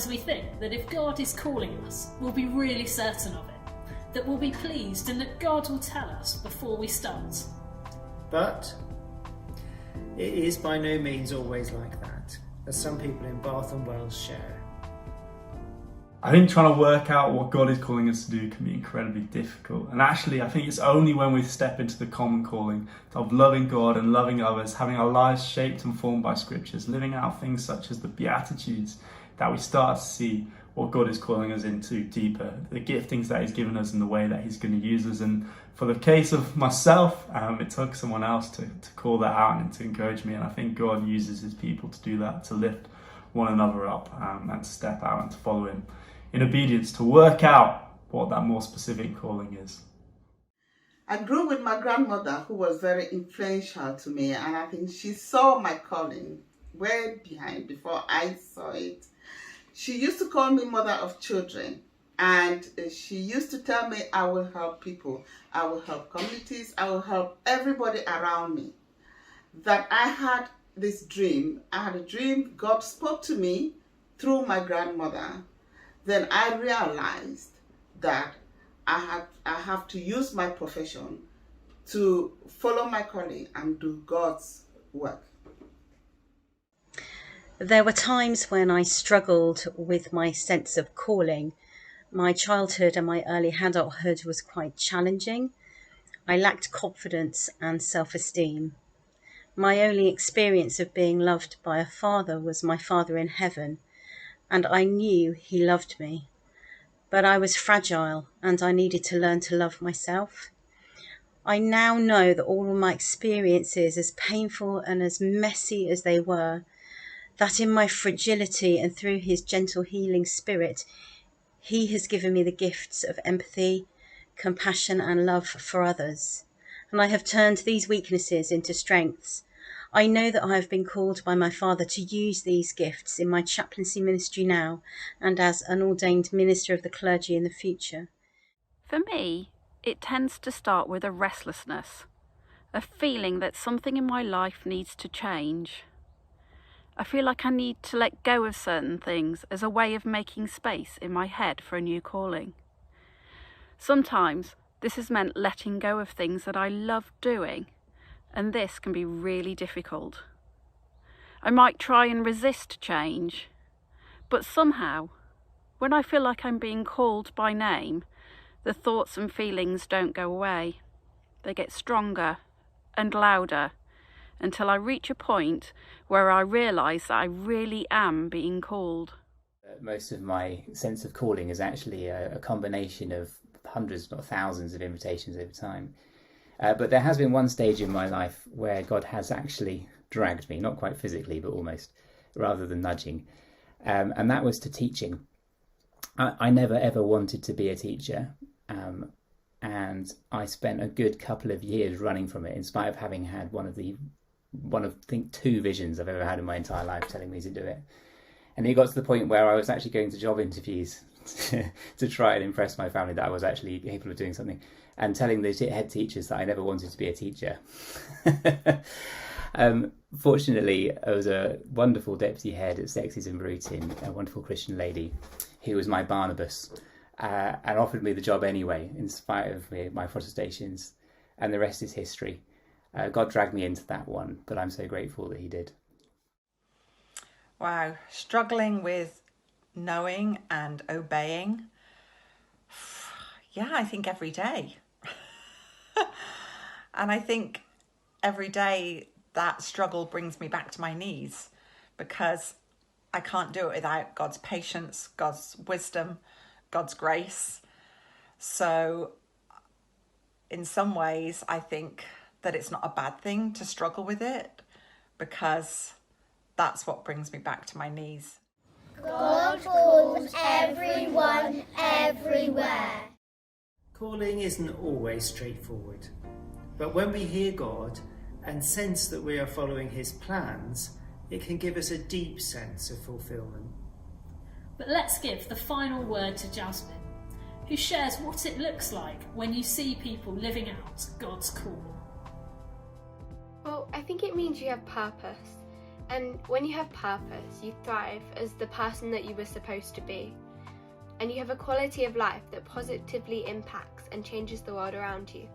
sometimes we think that if God is calling us, we'll be really certain of it, that we'll be pleased and that God will tell us before we start. But it is by no means always like that, as some people in Bath and Wells share. I think trying to work out what God is calling us to do can be incredibly difficult. And actually, I think it's only when we step into the common calling of loving God and loving others, having our lives shaped and formed by scriptures, living out things such as the Beatitudes, that we start to see what God is calling us into deeper, the giftings that He's given us and the way that He's going to use us. And for the case of myself, it took someone else to call that out and to encourage me. And I think God uses His people to do that, to lift one another up and to step out and to follow Him in obedience, to work out what that more specific calling is. I grew with my grandmother, who was very influential to me, and I think she saw my calling way behind before I saw it. She used to call me mother of children, and she used to tell me I will help people, I will help communities, I will help everybody around me. That I had this dream, I had a dream, God spoke to me through my grandmother. Then I realized that I have to use my profession to follow my calling and do God's work. There were times when I struggled with my sense of calling. My childhood and my early adulthood was quite challenging. I lacked confidence and self-esteem. My only experience of being loved by a father was my Father in heaven, and I knew He loved me. But I was fragile and I needed to learn to love myself. I now know that all of my experiences, as painful and as messy as they were, that in my fragility and through His gentle healing spirit, He has given me the gifts of empathy, compassion and love for others. And I have turned these weaknesses into strengths. I know that I have been called by my Father to use these gifts in my chaplaincy ministry now and as an ordained minister of the clergy in the future. For me, it tends to start with a restlessness, a feeling that something in my life needs to change. I feel like I need to let go of certain things as a way of making space in my head for a new calling. Sometimes this has meant letting go of things that I love doing, and this can be really difficult. I might try and resist change, but somehow, when I feel like I'm being called by name, the thoughts and feelings don't go away. They get stronger and louder until I reach a point where I realise that I really am being called. Most of my sense of calling is actually a combination of hundreds, not thousands, of invitations over time. But there has been one stage in my life where God has actually dragged me, not quite physically, but almost, rather than nudging. And that was to teaching. I never ever wanted to be a teacher. And I spent a good couple of years running from it, in spite of having had one of I think 2 visions I've ever had in my entire life telling me to do it. And it got to the point where I was actually going to job interviews to try and impress my family that I was actually capable of doing something, and telling the head teachers that I never wanted to be a teacher. Fortunately, I was a wonderful deputy head at Sexes in Bruton, a wonderful Christian lady who was my Barnabas, and offered me the job anyway, in spite of my protestations, and the rest is history. God dragged me into that one, but I'm so grateful that He did. Wow, struggling with knowing and obeying. Yeah, I think every day. And I think every day that struggle brings me back to my knees, because I can't do it without God's patience, God's wisdom, God's grace. So in some ways, I think that it's not a bad thing to struggle with it, because that's what brings me back to my knees. God calls everyone everywhere. Calling isn't always straightforward, but when we hear God and sense that we are following His plans, it can give us a deep sense of fulfilment. But let's give the final word to Jasmine, who shares what it looks like when you see people living out God's call. Well, I think it means you have purpose, And when you have purpose, you thrive as the person that you were supposed to be. And you have a quality of life that positively impacts and changes the world around you.